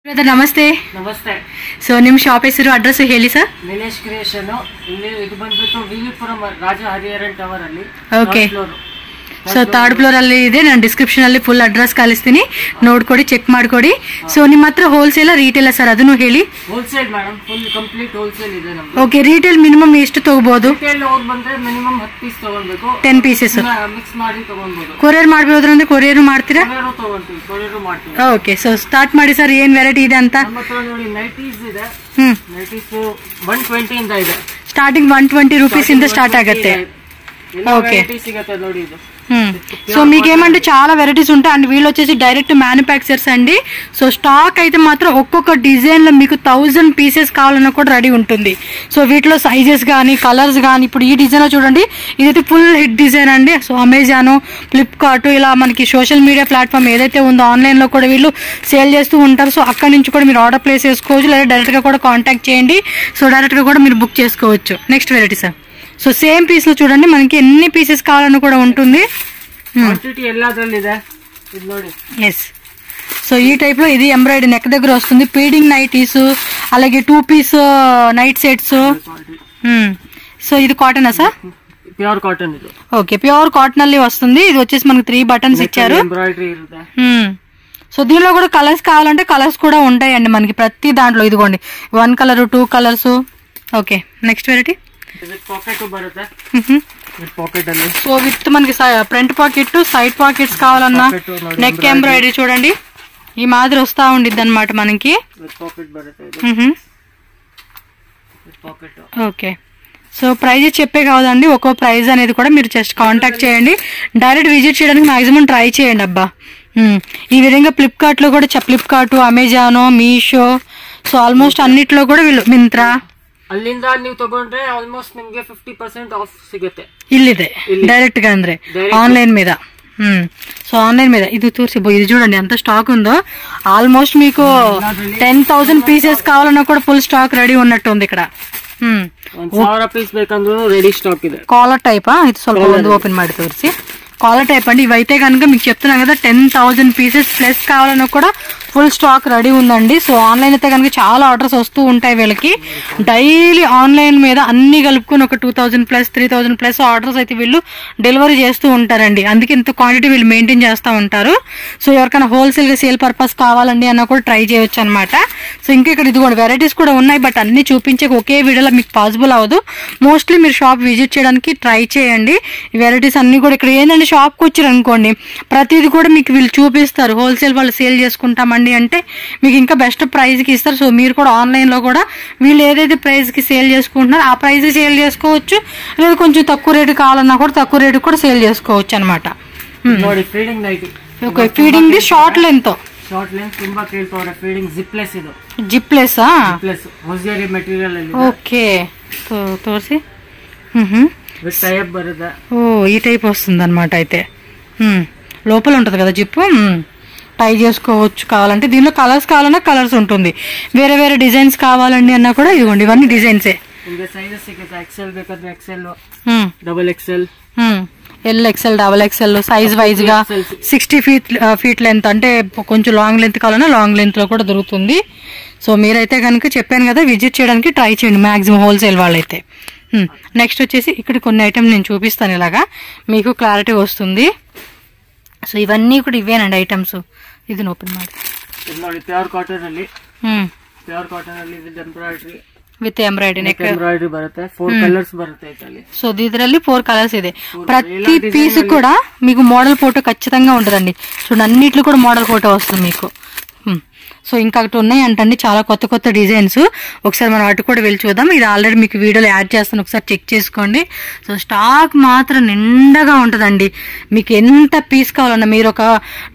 Brother ನಮಸ್ತೆ. ನಮಸ್ತೆ. So ನಿಮ್ಮ ಶಾಪ್ ಹೆಸರು ಅಡ್ರೆಸ್ ಹೇಳಿ ಸರ್. ನಿಲೇಶ್ ಕ್ರಿಯೇಷನ್ ಇಲ್ಲಿ ಇದು ಬಂದ್ಬಿಟ್ಟು ವಿವಿಪುರಂ ರಾಜ ಹರಿಹರನ್ ಟವರ್ ಅಲ್ಲಿ. ಓಕೆ. ಸೊ ಥರ್ಡ್ ಫ್ಲೋರ್ ಅಲ್ಲಿ ಇದೆ. ನಾನು ಡಿಸ್ಕ್ರಿಪ್ಷನ್ ಅಲ್ಲಿ ಫುಲ್ ಅಡ್ರೆಸ್ ಕಳಿಸ್ತೀನಿ, ನೋಡ್ಕೊಡಿ, ಚೆಕ್ ಮಾಡ್ಕೊಡಿ. ಸೊ ನಿಮ್ಮ ಹತ್ರ ಹೋಲ್ಸೇಲ್ ರೀಟೇಲ್ ಸರ್ ಅದನ್ನು ಹೇಳಿ. Wholesale madam, full complete wholesale ಇದೆ ನಮ್ದು. ಓಕೆ. ರೀಟೇಲ್ ಮಿನಿಮಮ್ ಎಷ್ಟು ತಗೋಬಹುದು? ರೀಟೇಲ್ ಹೋಗಿ ಬಂದ್ರೆ ಮಿನಿಮಮ್ 10 ಪೀಸ್ ತಗೊಳ್ಬೇಕು. 10 ಪೀಸಸ್ ಮಿಕ್ಸ್ ಮಾಡಿ ತಗೊಳ್ಬಹುದು. ಕೊರಿಯರ್ ಮಾಡಬಹುದಂದ್ರೆ ಕೊರಿಯರ್ ಮಾಡ್ತೀರಾ? ಕೊರಿಯರ್ ಮಾಡ್ತೀವಿ. ಓಕೆ. ಸೊ ಸ್ಟಾರ್ಟ್ ಮಾಡಿ ಸರ್, ಏನ್ ವೆರೈಟಿ ಇದೆ ಅಂತ. ನಮ್ಮ ಹತ್ರ ನೋಡಿ ನೈಟೀಸ್ ಇದೆ. ನೈಟೀಸ್ 120 ಇಂದ ಇದೆ. ಸ್ಟಾರ್ಟಿಂಗ್ 120 ರೂಪೀಸ್ ಇಂದ ಸ್ಟಾರ್ಟ್ ಆಗುತ್ತೆ. ఓకే. సో మీకు ఏమంటే చాలా వెరైటీస్ ఉంటాయి అండ్ వీళ్ళు వచ్చేసి డైరెక్ట్ మ్యానుఫ్యాక్చర్స్ అండి. సో స్టాక్ అయితే మాత్రం ఒక్కొక్క డిజైన్ లో మీకు 1000 పీసెస్ కావాలన్నా కూడా రెడీ ఉంటుంది. సో వీటిలో సైజెస్ కానీ కలర్స్ కానీ, ఇప్పుడు ఈ డిజైన్ లో చూడండి, ఇదైతే ఫుల్ హిట్ డిజైన్ అండి. సో అమెజాన్, ఫ్లిప్కార్ట్ ఇలా మనకి సోషల్ మీడియా ప్లాట్ఫామ్ ఏదైతే ఉందో ఆన్లైన్ లో కూడా వీళ్ళు సేల్ చేస్తూ ఉంటారు. సో అక్కడ నుంచి కూడా మీరు ఆర్డర్ ప్లేస్ చేసుకోవచ్చు, లేదా డైరెక్ట్ గా కూడా కాంటాక్ట్ చేయండి. సో డైరెక్ట్ గా కూడా మీరు బుక్ చేసుకోవచ్చు. Next variety sir. So same piece లో చూడండి, మనకి ఎన్ని పీసెస్ కావాలని కూడా ఉంటుంది. ఎస్. సో ఈ టైప్ లో ఇది ఎంబ్రాయిడరీ నెక్ దగ్గర వస్తుంది. పీడింగ్ నైటీస్, అలాగే 2 పీస్ నైట్ సెట్స్. సో ఇది కాటనా sir? Pure cotton. Okay, pure cotton ಅಲ್ಲಿ వస్తుంది. ఇది వచ్చేసి మనకి 3 బటన్స్ ఇచ్చారు. సో దీనిలో కూడా కలర్స్ కావాలంటే కలర్స్ కూడా ఉంటాయండి మనకి ప్రతి దాంట్లో. ఇదిగోండి 1 colour, 2 colours. Okay. Next variety. So with మనకి ఫ్రంట్ పాకెట్, సైడ్ పాకెట్స్ కావాలన్నా, నెక్ ఎంబ్రాయిడరీ చూడండి ఈ మాదిరి వస్తా ఉండిద్ది అనమాట మనకి. ఓకే. సో ప్రైజెస్ చెప్పే కాదండి, ఒక్కో ప్రైజ్ అనేది కూడా మీరు జస్ట్ కాంటాక్ట్ చేయండి. డైరెక్ట్ విజిట్ చేయడానికి మాక్సిమం ట్రై చేయండి అబ్బా. ఈ విధంగా ఫ్లిప్కార్ట్ లో కూడా, Flipkart, Amazon, Meesho, so almost అన్నిట్లో కూడా వీళ్ళు, మింత్రా, ಅಲ್ಲಿಂದ ನೀವು ತಗೊಂಡ್ರೆ ಆಲ್ಮೋಸ್ಟ್ ನಿಮ್ಗೆ 50% ಆಫ್ ಸಿಗುತ್ತೆ. ಇಲ್ಲಿದೆ ಡೈರೆಕ್ಟ್ గా ಅಂದ್ರೆ ఆన్లైన్ మీద. సో ఆన్లైన్ మీద ఇది ఇది చూడండి ఎంత స్టాక్ ఉందో. ఆల్మోస్ట్ మీకు 10,000 పీసెస్ కావాలన్నా కూడా ఫుల్ స్టాక్ రెడీ ఉన్నట్టు ఉంది ఇక్కడ. 1000 ಪೀಸ್ ಬೇಕಂದ್ರೂ రెడీ స్టాక్ ಇದೆ. కాలర్ టైపా ఇది? ಸ್ವಲ್ಪ ಒಂದು ఓపెన్ ಮಾಡಿ ತೋರಿಸಿ. కాలర్ టైప్ అండి. ఇవైతే కనుక మీకు చెప్తున్నాం కదా 10,000 పీసెస్ ప్లస్ కావాలన్నా కూడా ఫుల్ స్టాక్ రెడీ ఉందండి. సో ఆన్లైన్ అయితే కనుక చాలా ఆర్డర్స్ వస్తూ ఉంటాయి వీళ్ళకి. డైలీ ఆన్లైన్ మీద అన్ని కలుపుకుని ఒక 2,000 ప్లస్ 3,000 ప్లస్ ఆర్డర్స్ అయితే వీళ్ళు డెలివరీ చేస్తూ ఉంటారండి. అందుకే ఇంత క్వాంటిటీ వీళ్ళు మెయింటైన్ చేస్తూ ఉంటారు. సో ఎవరికైనా హోల్సేల్ గా సేల్ పర్పస్ కావాలండి అన్నా కూడా ట్రై చేయొచ్చు అనమాట. సో ఇంకా ఇక్కడ ఇదిగోండి వెరైటీస్ కూడా ఉన్నాయి, బట్ అన్ని చూపించే ఒకే వీడియోలో మీకు పాసిబుల్ అవ్వదు. మోస్ట్లీ మీరు షాప్ విజిట్ చేయడానికి ట్రై చేయండి. ఈ వెరైటీస్ అన్ని కూడా ఇక్కడ ఏంటంటే షాప్కి వచ్చారు అనుకోండి, ప్రతిది కూడా మీకు వీళ్ళు చూపిస్తారు. హోల్సేల్ వాళ్ళు సేల్ చేసుకుంటామండి అంటే మీకు ఇంకా బెస్ట్ ప్రైస్ కి ఇస్తారు. సో మీరు కూడా ఆన్లైన్ లో కూడా వీళ్ళు ఏదైతే ప్రైస్ కి సేల్ చేసుకుంటున్నారో ఆ ప్రైస్ సేల్ చేసుకోవచ్చు, లేదా కొంచెం తక్కువ రేటు కావాలన్నా కూడా తక్కువ రేటు కూడా సేల్ చేసుకోవచ్చు అనమాట. Okay. Feeding the short length. ತುಂಬಾ ಕೇಳ್ತವ್ರೆ ಫೀಡಿಂಗ್ ಜಿಪ್ಲೆಸ್. ಇದು ಜಿಪ್ಲೆಸ್ ಹೊಸೇರಿ ಮೆಟೀರಿಯಲ್ ಅಲ್ಲಿ. ಓಕೆ. ತೋರಿಸಿ. ಟೈಪ್ ಬರುತ್ತೆ. ఓ ఈ టైప్ వస్తుంది అనమాట. అయితే లోపల ఉంటది కదా జిప్, టై చేసుకోవచ్చు కావాలంటే. దీనిలో కలర్స్ కావాలన్నా కలర్స్ ఉంటుంది, వేరే వేరే డిజైన్స్ కావాలండి అన్నా కూడా ఇదిగోండి ఇవన్నీ డిజైన్సే. సైజెస్ సిಗುತ್ತೆ. ఎక్సెల్ ಬೇಕಾದ್ರೆ XL, double XL, L XL, double XL size wise గా 60 ఫీట్ లెంత్ అంటే కొంచెం లాంగ్ లెంత్ కావాలన్నా లాంగ్ లెంత్ లో కూడా దొరుకుతుంది. సో మీరైతే కనుక చెప్పాను కదా విజిట్ చేయడానికి ట్రై చేయండి మాక్సిమం హోల్సేల్ వాళ్ళైతే. నెక్స్ట్ వచ్చేసి ఇక్కడ కొన్ని ఐటమ్ నేను చూపిస్తాను, ఇలాగా మీకు క్లారిటీ వస్తుంది. సో ఇవన్నీ కూడా ఇవేనండి ఐటమ్స్. ఇది ఓపెన్ ಮಾಡಿ. ಪ್ಯೂರ್ ಕಾಟನ್ ಅಲ್ಲಿ, ಪ್ಯೂರ್ ಕಾಟನ್ ಅಲ್ಲಿ embroidery with embroidery neck embroidery ಬರುತ್ತೆ. 4 ಕಲರ್ಸ್ ಬರುತ್ತೆ ಇದರಲ್ಲಿ. సో ಇದರಲ್ಲಿ 4 కలర్స్ ಇದೆ. ప్రతి పీస్ కూడా మీకు మోడల్ ఫోటో ఖచ్చితంగా ఉంటుందండి. చూడండి అన్నిట్లో కూడా మోడల్ ఫోటో వస్తుంది మీకు. సో ఇంకా అటు ఉన్నాయి అంటండి చాలా కొత్త కొత్త డిజైన్స్. ఒకసారి మనం అటు కూడా వెళ్ళి చూద్దాం. ఇది ఆల్రెడీ మీకు వీడియోలో యాడ్ చేస్తాను, ఒకసారి చెక్ చేసుకోండి. సో స్టాక్ మాత్రం నిండగా ఉంటుందండి. మీకు ఎంత పీస్ కావాలన్నా మీరు ఒక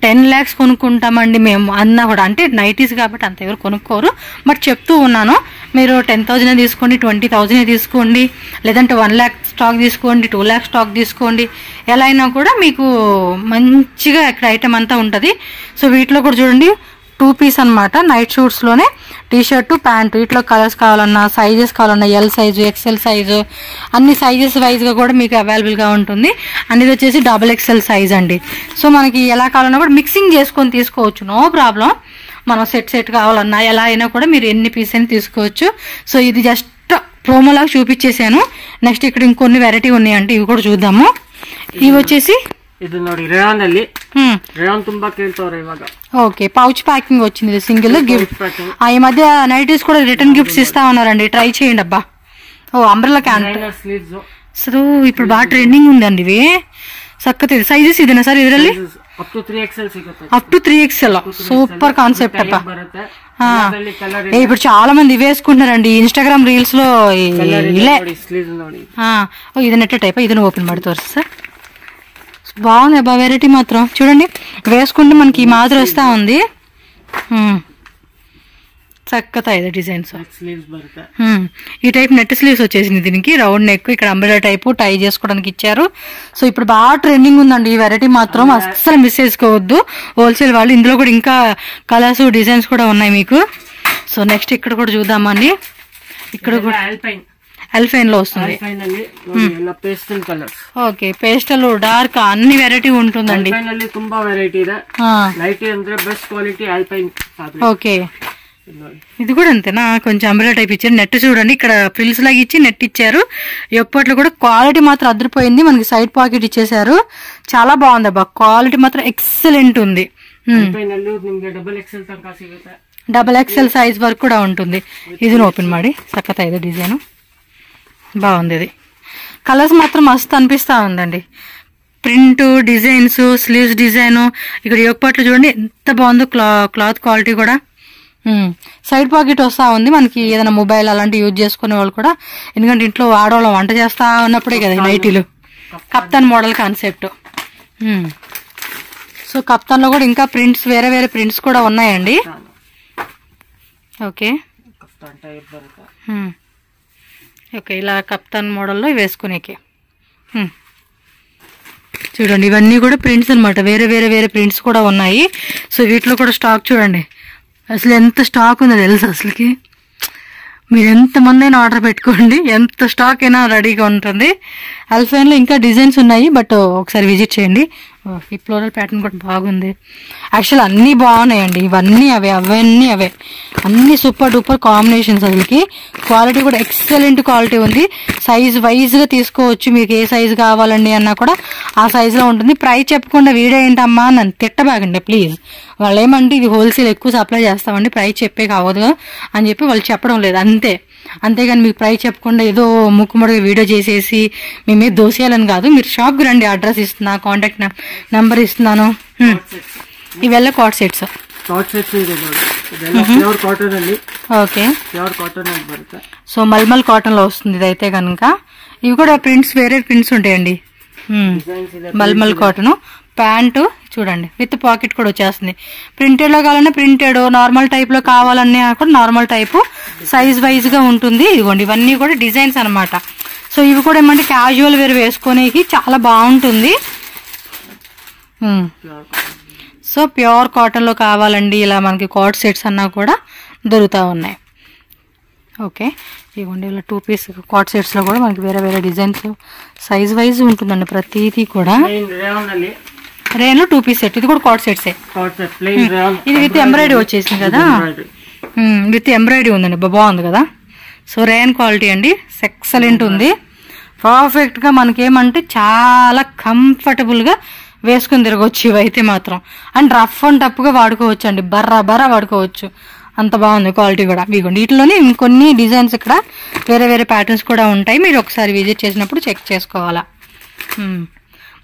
10 lakhs కొనుక్కుంటామండి మేము అన్నా కూడా, అంటే నైటీస్ కాబట్టి అంత ఎవరు కొనుక్కోరు, బట్ చెప్తూ ఉన్నాను. మీరు 10,000 తీసుకోండి, 20,000 తీసుకోండి, లేదంటే 1 lakh స్టాక్ తీసుకోండి, 2 lakhs స్టాక్ తీసుకోండి, ఎలా అయినా కూడా మీకు మంచిగా ఇక్కడ ఐటమ్ అంతా ఉంటుంది. సో వీటిలో కూడా చూడండి 2 పీస్ అనమాట. నైట్ షూట్స్ లోనే టీ షర్ట్, ప్యాంట్, వీటిలో కలర్స్ కావాలన్నా సైజెస్ కావాలన్నా ఎల్ సైజు, ఎక్సెల్ సైజు, అన్ని సైజెస్ వైజ్ గా కూడా మీకు అవైలబుల్ గా ఉంటుంది. అండ్ ఇది వచ్చేసి డబుల్ ఎక్సెల్ సైజ్ అండి. సో మనకి ఎలా కావాలన్నా కూడా మిక్సింగ్ చేసుకొని తీసుకోవచ్చు, నో ప్రాబ్లం. మనం సెట్ కావాలన్నా ఎలా అయినా కూడా మీరు ఎన్ని పీస్ అయినా తీసుకోవచ్చు. సో ఇది జస్ట్ ప్రోమోలాగా చూపించేసాను. నెక్స్ట్ ఇక్కడ ఇంకొన్ని వెరైటీ ఉన్నాయంటే ఇవి కూడా చూద్దాము. ఇవి వచ్చేసి ಇದು ನೋಡಿ ರೇಯಾನ್ ಅಲ್ಲಿ ರೇಯಾನ್ ತುಂಬಾ ಕೇಳ್ತವ್ರೆ ಇವಾಗ. ఓకే, పౌచ్ ప్యాకింగ్ వచ్చింది సింగిల్ గిఫ్ట్. ఈ మధ్య నైటీస్ కూడా రిటర్న్ గిఫ్ట్స్ ఇస్తా ఉన్నారండి, ట్రై చేయండి అబ్బా. ఓ అంబ్రెల్లా క్యాంట్ అసలు ఇప్పుడు బాగా ట్రెండింగ్ ఉందండి ఇవి. సక్కతి సైజెస్ ఇదేనా సార్ ಇದರಲ್ಲಿ? ಅಪ್ ಟು 3XL ಸಿಗುತ್ತೆ. Up to 3XL. Super concept అబ్బా. ఇప్పుడు చాలా మంది ఇవి వేసుకుంటున్నారండి ఇన్స్టాగ్రామ్ రీల్స్ లో. ఇది నెట్ టైప్, ಇದನ್ನ ఓపెన్ ಮಾಡಿ ತೋರಿಸಿ సార్. బాగుంది అబ్బా వెరైటీ మాత్రం. చూడండి వేసుకుంటే మనకి ఈ మాదిరి వస్తా ఉంది. చక్కగా ఇది డిజైన్స్. ఈ టైప్ నెట్ స్లీవ్స్ వచ్చేసింది దీనికి. రౌండ్ నెక్, ఇక్కడ అంబ్రెలా టైపు టై చేసుకోవడానికి ఇచ్చారు. సో ఇప్పుడు బాగా ట్రెండింగ్ ఉందండి ఈ వెరైటీ మాత్రం, అస్సలు మిస్ చేసుకోవద్దు హోల్సేల్ వాళ్ళు. ఇందులో కూడా ఇంకా కలర్స్ డిజైన్స్ కూడా ఉన్నాయి మీకు. సో నెక్స్ట్ ఇక్కడ కూడా చూద్దామండి. ఇక్కడ కూడా అల్ఫైన్ లో వస్తుంది. ఓకే, పేస్టల్ డార్క్ అన్ని వెరైటీ ఉంటుందండి. ತುಂಬಾ ವೆರೈಟಿ ಇದೆ. ನೈಟಿ ಅಂದ್ರೆ best quality alpine fabric. Okay, ఇది కూడా అంతేనా? కొంచెం అంబ్రెలా టైప్ ఇచ్చారు. నెట్ చూడండి ఇక్కడ ఫ్రిల్స్ లాగా ఇచ్చి నెట్ ఇచ్చారు. ఎప్పట్లో కూడా క్వాలిటీ మాత్రం అదిరిపోయింది. మనకి సైడ్ పాకెట్ ఇచ్చేసారు. చాలా బాగుంది అబ్బా, క్వాలిటీ మాత్రం ఎక్సలెంట్ ఉంది. XXL సైజ్ వరకు కూడా ఉంటుంది. ఇది ఓపెన్ ಮಾಡಿ సక్కత ఇది డిజైన్ బాగుంది. ఇది కలర్స్ మాత్రం మస్తు అనిపిస్తా ఉందండి. ప్రింట్ డిజైన్స్, స్లీవ్స్ డిజైన్, ఇక్కడ యోగపాట్లు చూడండి ఎంత బాగుందో. క్లాత్ క్వాలిటీ కూడా. సైడ్ పాకెట్ వస్తా ఉంది మనకి. ఏదైనా మొబైల్ అలాంటివి యూజ్ చేసుకునే వాళ్ళు కూడా, ఎందుకంటే ఇంట్లో ఆడవాళ్ళం వంట చేస్తా ఉన్నప్పుడే కదా నైటీలు. కప్తాన్ మోడల్ కాన్సెప్ట్. సో కప్తాన్ లో కూడా ఇంకా ప్రింట్స్, వేరే వేరే ప్రింట్స్ కూడా ఉన్నాయండి. ఓకే ఓకే, ఇలా కప్తాన్ మోడల్లో వేసుకునేకి. చూడండి ఇవన్నీ కూడా ప్రింట్స్ అనమాట. వేరే వేరే వేరే ప్రింట్స్ కూడా ఉన్నాయి. సో వీటిలో కూడా స్టాక్ చూడండి అసలు ఎంత స్టాక్ ఉందో తెలుసు. అసలుకి మీరు ఎంతమంది అయినా ఆర్డర్ పెట్టుకోండి, ఎంత స్టాక్ అయినా రెడీగా ఉంటుంది. అల్ఫైన్లో ఇంకా డిజైన్స్ ఉన్నాయి, బట్ ఒకసారి విజిట్ చేయండి. ఈ ఫ్లోరల్ ప్యాటర్న్ కూడా బాగుంది. యాక్చువల్ అన్నీ బాగున్నాయండి. ఇవన్నీ అవన్నీ అవే అన్ని సూపర్ డూపర్ కాంబినేషన్స్. అసలుకి క్వాలిటీ కూడా ఎక్సలెంట్ క్వాలిటీ ఉంది. సైజ్ వైజ్గా తీసుకోవచ్చు. మీకు ఏ సైజు కావాలండి అన్నా కూడా ఆ సైజులో ఉంటుంది. ప్రైస్ చెప్పకుండా వీడియో ఏంటమ్మా నన్ను తిట్టబాగండి ప్లీజ్. వాళ్ళు ఏమంటే ఇది హోల్సేల్ ఎక్కువ సప్లై చేస్తామండి, ప్రైస్ చెప్పే కావద్దు అని చెప్పి వాళ్ళు చెప్పడం లేదు అంతే. అంతేగాని మీకు ప్రైస్ చెప్పకుండా ఏదో ముక్కుముడిగా వీడియో చేసేసి మేమే దోసేయాలని కాదు. మీరు షాప్కి రండి, అడ్రస్ ఇస్తున్నా, కాంటాక్ట్ నెంబర్ ఇస్తున్నాను. ఇవెಲ್ಲ cot sets. Okay, so mulmul cotton లో వస్తుంది ఇదైతే కనుక. ఇవి కూడా ప్రింట్స్, వేరే ప్రింట్స్ ఉంటాయండి. మల్మల్ కాటన్ ప్యాంటు చూడండి విత్ పాకెట్ కూడా వచ్చేస్తుంది. ప్రింటెడ్ లో కావాలన్నా ప్రింటెడ్, నార్మల్ టైప్ లో కావాలన్నా కూడా నార్మల్ టైపు, సైజ్ వైజ్ గా ఉంటుంది. ఇదిగోండి ఇవన్నీ కూడా డిజైన్స్ అనమాట. సో ఇవి కూడా ఏమంటే క్యాజువల్ వేర్ వేసుకునేకి చాలా బాగుంటుంది. సో ప్యూర్ కాటన్ లో కావాలండి ఇలా మనకి కాట్ సెట్స్ అన్నా కూడా దొరుకుతా ఉన్నాయి. ఓకే, ఇవ్వండి ఇలా 2 పీస్ కాట్ సెట్స్ లో కూడా మనకి వేరే వేరే డిజైన్స్, సైజ్ వైజ్ ఉంటుందండి ప్రతిదీ కూడా. రేన్ లో 2 పీస్ సెట్, ఇది కూడా కాట్ సెట్సే. ఇది విత్ ఎంబ్రాయిడరీ వచ్చేసింది కదా, విత్ ఎంబ్రాయిడరీ ఉందండి, బాగుంది కదా. సో రేన్ క్వాలిటీ అండి, ఎక్సలెంట్ ఉంది. పర్ఫెక్ట్ గా మనకేమంటే చాలా కంఫర్టబుల్ గా వేసుకుని తిరగవచ్చు ఇవైతే మాత్రం. అండ్ రఫ్ అండ్ టఫ్ గా వాడుకోవచ్చు అండి, బర్రా వాడుకోవచ్చు, అంత బాగుంది క్వాలిటీ కూడా. ఇదిగోండి వీటిలోనే ఇంకొన్ని డిజైన్స్ ఇక్కడ వేరే వేరే ప్యాటర్న్స్ కూడా ఉంటాయి. మీరు ఒకసారి విజిట్ చేసినప్పుడు చెక్ చేసుకోవాలా.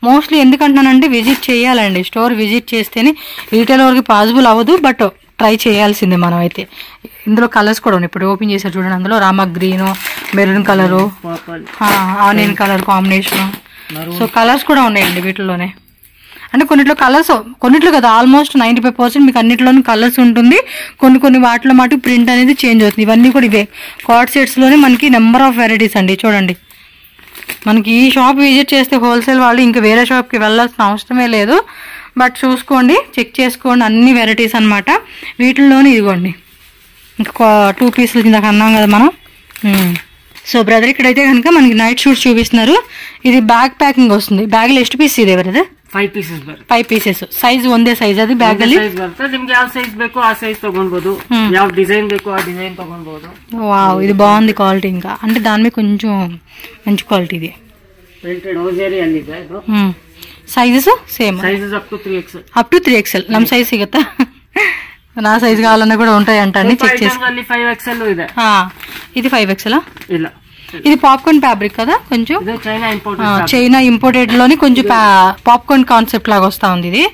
మోస్ట్లీ ఎందుకంటున్నానంటే విజిట్ చేయాలండి, స్టోర్ విజిట్ చేస్తేనే. రీటైల్ వరకు పాసిబుల్ అవ్వదు, బట్ ట్రై చేయాల్సిందే మనం అయితే. ఇందులో కలర్స్ కూడా ఉన్నాయి, ఇప్పుడు ఓపెన్ చేశారు చూడండి. అందులో Rama green, maroon colour, onion colour combination. So colours కూడా ఉన్నాయండి వీటిలోనే. అంటే కొన్నిట్లో కలర్స్, కొన్నిట్లో కదా ఆల్మోస్ట్ 95% మీకు అన్నిట్లోనూ కలర్స్ ఉంటుంది. కొన్ని వాటిలో మటుకు ప్రింట్ అనేది చేంజ్ అవుతుంది. ఇవన్నీ కూడా ఇవే కార్డ్ సెట్స్ లోనే మనకి నెంబర్ ఆఫ్ వెరైటీస్ అండి. చూడండి మనకి ఈ షాప్ విజిట్ చేస్తే హోల్సేల్ వాళ్ళు ఇంకా వేరే షాప్కి వెళ్ళాల్సిన అవసరమే లేదు. బట్ చూసుకోండి, చెక్ చేసుకోండి, అన్ని వెరైటీస్ అనమాట. వీటిల్లోనే ఇదిగోండి ఇంకా 2 పీసులు కింద అన్నాం కదా మనం. సో బ్రదర్ ఇక్కడైతే కనుక మనకి నైట్ షూట్స్ చూపిస్తున్నారు. ఇది బ్యాగ్ ప్యాకింగ్ వస్తుంది. బ్యాగ్లో ಎಷ್ಟು పీస్ ಇದೆ బ్రదర్? 5 ಪೀಸಸ್ ಬರುತ್ತೆ. 5 ಪೀಸಸ್ ಸೈಜ್ ಒಂದೇ ಸೈಜ್ ಅದು ಬ್ಯಾಗ್ ಅಲ್ಲಿ ಸೈಜ್ ಬರುತ್ತೆ. ನಿಮ್ಗೆ ಯಾವ ಸೈಜ್ ಬೇಕೋ ಆ ಸೈಜ್ ತಗೊಳ್ಬಹುದು, ಯಾವ ಡಿಸೈನ್ ಬೇಕೋ ಆ ಡಿಸೈನ್ ತಗೊಳ್ಬಹುದು. వావ్ ఇది బాగుంది క్వాలిటీ. ఇంకా అంటే దాని మీద కొంచెం మంచి క్వాలిటీ ఇది. ಪ್ರಿಂಟೆಡ್ ಹೋಜರಿ ಅಲ್ಲಿ ಇದೆ ಇದು. Sizes same sizes up to 3XL. Up to 3XL ನಮ್ಮ సైజ్ సిగతా. నా సైజ్ కావాలన్నా కూడా ఉంటాయంట అండి, చెక్ చేసి. 5XL ಇದೆ. ఇది 5XL ಇಲ್ಲ, ఇది పాప్కార్న్ ఫ్యాబ్రిక్ కదా కొంచెం. ఇది చైనా ఇంపోర్టెడ్ లోని కొంచెం పాప్కార్న్ కాన్సెప్ట్ లాగా వస్తా ఉంది ఇది.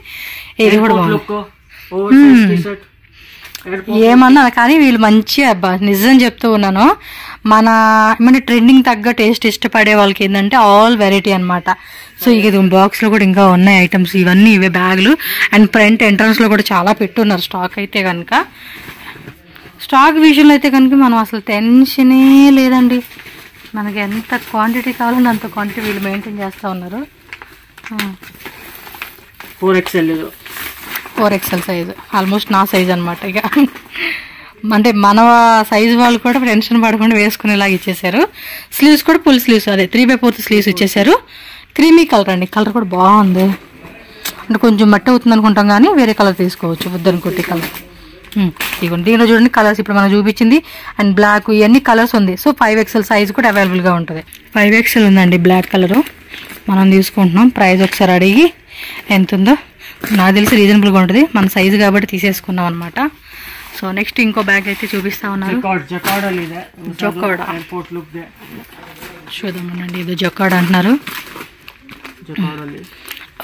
ఇది కూడా ఏమన్నా కానీ వీళ్ళు మంచి అబ్బా నిజం చెప్తూ ఉన్నాను. మన ట్రెండింగ్ తగ్గ టేస్ట్ ఇష్టపడే వాళ్ళకి ఏంటంటే ఆల్ వెరైటీ అనమాట. సో ఇక ఇది బాక్స్ లో కూడా ఇంకా ఉన్నాయి ఐటమ్స్, ఇవన్నీ ఇవే బ్యాగులు. అండ్ ఫ్రంట్ ఎంట్రన్స్ లో కూడా చాలా పెట్టున్నారు స్టాక్ అయితే కనుక. స్టాక్ విషయంలో అయితే కనుక మనం అసలు టెన్షనే లేదండి. మనకి ఎంత క్వాంటిటీ కావాలంటే అంత క్వాంటిటీ వీళ్ళు మెయింటైన్ చేస్తూ ఉన్నారు. 4XL సైజు ఆల్మోస్ట్ నా సైజ్ అనమాట. ఇక అంటే మన సైజు వాళ్ళు కూడా టెన్షన్ పడకుండా వేసుకునేలాగా ఇచ్చేసారు. స్లీవ్స్ కూడా ఫుల్ స్లీవ్స్, అదే 3/4 స్లీవ్స్ ఇచ్చేసారు. క్రీమీ కలర్ అండి, కలర్ కూడా బాగుంది. అంటే కొంచెం మట్టి అవుతుంది అనుకుంటాం కానీ వేరే కలర్ తీసుకోవచ్చు, వద్దని కొట్టి కలర్. ఇదిగోండి దీనిలో చూడండి కలర్స్ ఇప్పుడు మనం చూపించింది. అండ్ బ్లాక్ ఇవన్నీ కలర్స్ ఉంది. సో 5XL సైజ్ కూడా అవైలబుల్గా ఉంటుంది. 5XL ఉందండి బ్లాక్ కలరు మనం తీసుకుంటున్నాం. ప్రైస్ ఒకసారి అడిగి ఎంత ఉందో నాకు తెలిసి రీజనబుల్గా ఉంటుంది, మన సైజు కాబట్టి తీసేసుకున్నాం అనమాట. సో నెక్స్ట్ ఇంకో బ్యాగ్ అయితే చూపిస్తా ఉన్నారు. చూద్దామనండి, ఇది జొకాడ్ అంటున్నారు.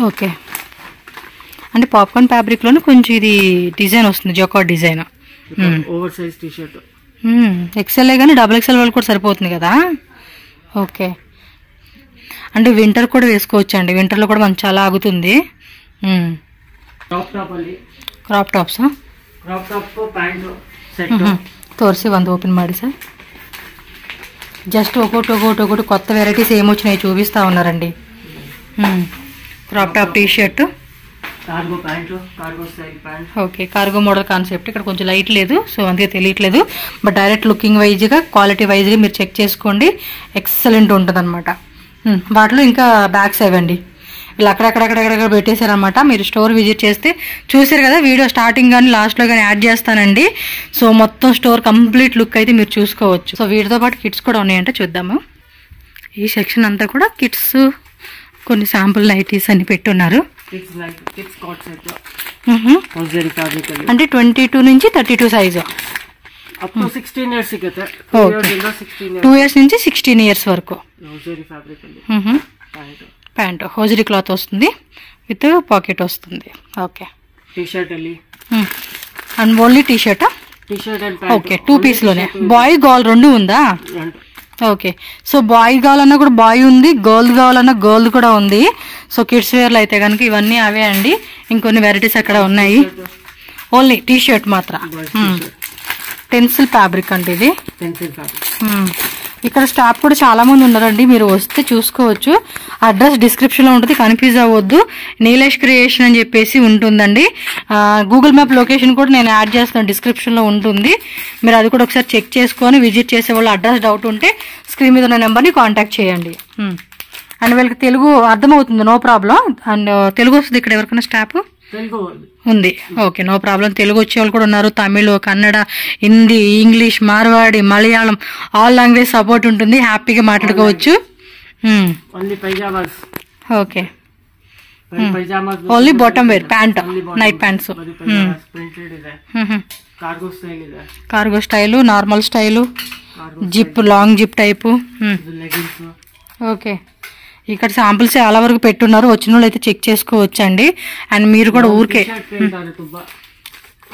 ఓకే, అంటే పాప్కార్న్ ఫ్యాబ్రిక్ లోనే కొంచెం ఇది డిజైన్ వస్తుంది, jacquard design. Over size t shirt XL కానీ XXL వాళ్ళు కూడా సరిపోతుంది కదా. ఓకే, అంటే వింటర్ కూడా వేసుకోవచ్చు అండి, వింటర్ లో కూడా మనకు చాలా ఆగుతుంది. ಕ್ರಾಪ್ ಟಾಪ್ಸ್ ತೋರಿಸಿ ಒಂದು ಓಪನ್ ಮಾಡಿ ಸರ್. జస్ట్ ఒకటి కొత్త వెరైటీస్ ఏమొచ్చినాయి చూపిస్తా ఉన్నారండి. Crop top tea shirt, okay cargo model concept. ఇక్కడ కొంచెం లైట్ లేదు సో అందుకే తెలియట్లేదు, బట్ డైరెక్ట్ లుకింగ్ వైజ్గా క్వాలిటీ వైజ్గా మీరు చెక్ చేసుకోండి, ఎక్సలెంట్ ఉంటుంది అనమాట. వాటిలో ఇంకా బ్యాగ్స్ అవండి ఇలా అక్కడక్కడ పెట్టేశారనమాట. మీరు స్టోర్ విజిట్ చేస్తే చూసారు కదా, వీడియో స్టార్టింగ్ కానీ లాస్ట్లో కానీ యాడ్ చేస్తానండి. సో మొత్తం స్టోర్ కంప్లీట్ లుక్ అయితే మీరు చూసుకోవచ్చు. సో వీటితో పాటు కిట్స్ కూడా ఉన్నాయంటే చూద్దాము. ఈ సెక్షన్ అంతా కూడా కిట్స్, కొన్ని శాంపుల్ నైటీస్ అని పెట్టున్నారు. అంటే 22 నుంచి 32 సైజు, 2 ఇయర్స్ నుంచి 16 ఇయర్స్ వరకు. ప్యాంట్ హోజరీ క్లాత్ వస్తుంది విత్ పాకెట్ వస్తుంది. Okay, and only T shirt. Okay, 2 piece లోనే బాయ్ గర్ల్ రెండు ఉందా? ఓకే, సో బాయ్ కావాలన్నా కూడా బాయ్ ఉంది, గర్ల్ కావాలన్నా గర్ల్ కూడా ఉంది. సో కిడ్స్ వేర్లో అయితే కనుక ఇవన్నీ అవే అండి. ఇంకొన్ని వెరైటీస్ అక్కడ ఉన్నాయి. ఓన్లీ టీ షర్ట్ మాత్రం. టెన్సిల్ ఫ్యాబ్రిక్ అంటే ఇది. ఇక్కడ స్టాఫ్ కూడా చాలా మంది ఉన్నారండి, మీరు వస్తే చూసుకోవచ్చు. అడ్రస్ డిస్క్రిప్షన్ లో ఉంటుంది, కన్ఫ్యూజ్ అవ్వద్దు. నీలేష్ క్రియేషన్ అని చెప్పేసి ఉంటుందండి. గూగుల్ మ్యాప్ లొకేషన్ కూడా నేను యాడ్ చేస్తాను, డిస్క్రిప్షన్ లో ఉంటుంది. మీరు అది కూడా ఒకసారి చెక్ చేసుకొని విజిట్ చేసే వాళ్ళు అడ్రస్ డౌట్ ఉంటే స్క్రీన్ మీద ఉన్న నెంబర్ని కాంటాక్ట్ చేయండి. అండ్ వీళ్ళకి తెలుగు అర్థమవుతుంది, నో ప్రాబ్లం. అండ్ తెలుగు వస్తుంది ఇక్కడ ఎవరికైనా స్టాఫ్ ఉంది. Okay, no problem. తెలుగు వచ్చే వాళ్ళు కూడా ఉన్నారు, Tamil, Kannada, Hindi, English, Marwari, Malayalam all language support ఉంటుంది, హ్యాపీగా మాట్లాడుకోవచ్చు. Okay, only bottom wear pant, night pants, cargo style, normal style, zip, long zip type. Okay, ఇక్కడ శాంపుల్స్ చాలా వరకు పెట్టున్నారు, వచ్చిన వాళ్ళు అయితే చెక్ చేసుకోవచ్చు అండి. అండ్ మీరు కూడా ఊరికే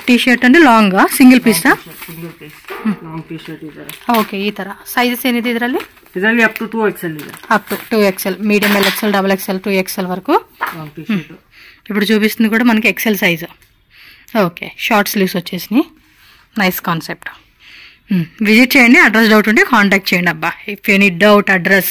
టీ షర్ట్ అంటే లాంగ్ సింగిల్ పೀಸ್ ಓಕೆ ಈ ತರ ಸೈಜಸ್ ಏನಿದೆ ಇದರಲ್ಲಿ ಅಪ್ ಟು 2XL ಇದೆ. Up to 2XL, medium LXL, XXL, 2XL వరకు. ఇప్పుడు చూపిస్తుంది కూడా మనకి XL size. Okay, short sleeves వచ్చేసినాయి, నైస్ కాన్సెప్ట్. విజిట్ చేయండి, అడ్రస్ డౌట్ ఉంటే కాంటాక్ట్ చేయండి. అబ్బా if any doubt address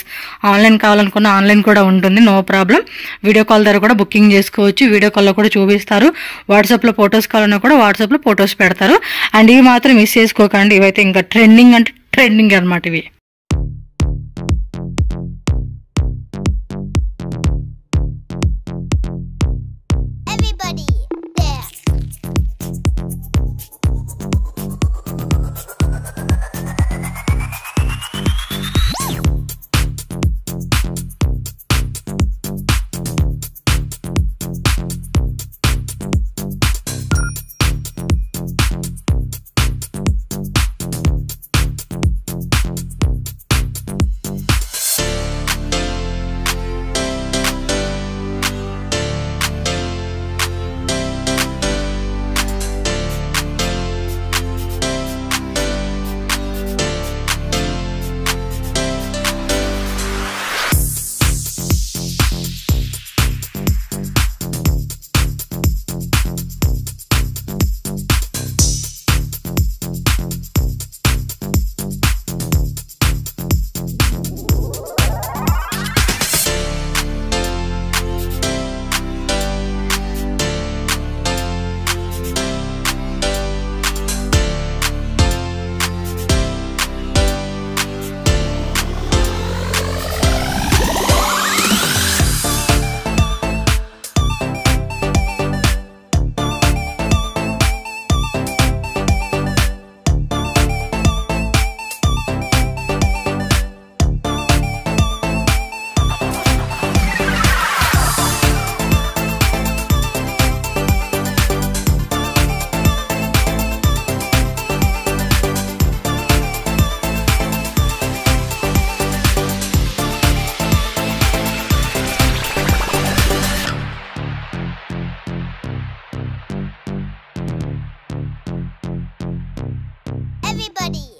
online కావాలనుకున్న ఆన్లైన్ కూడా ఉంటుంది, నో ప్రాబ్లం. వీడియో కాల్ ద్వారా కూడా బుకింగ్ చేసుకోవచ్చు, వీడియో కాల్లో కూడా చూపిస్తారు. వాట్సాప్లో ఫొటోస్ కావాలన్నా కూడా వాట్సాప్లో ఫొటోస్ పెడతారు. అండ్ ఇవి మాత్రం మిస్ చేసుకోకండి, ఇవైతే ఇంకా ట్రెండింగ్ అంటే ట్రెండింగ్ అనమాట ఇవి. everybody.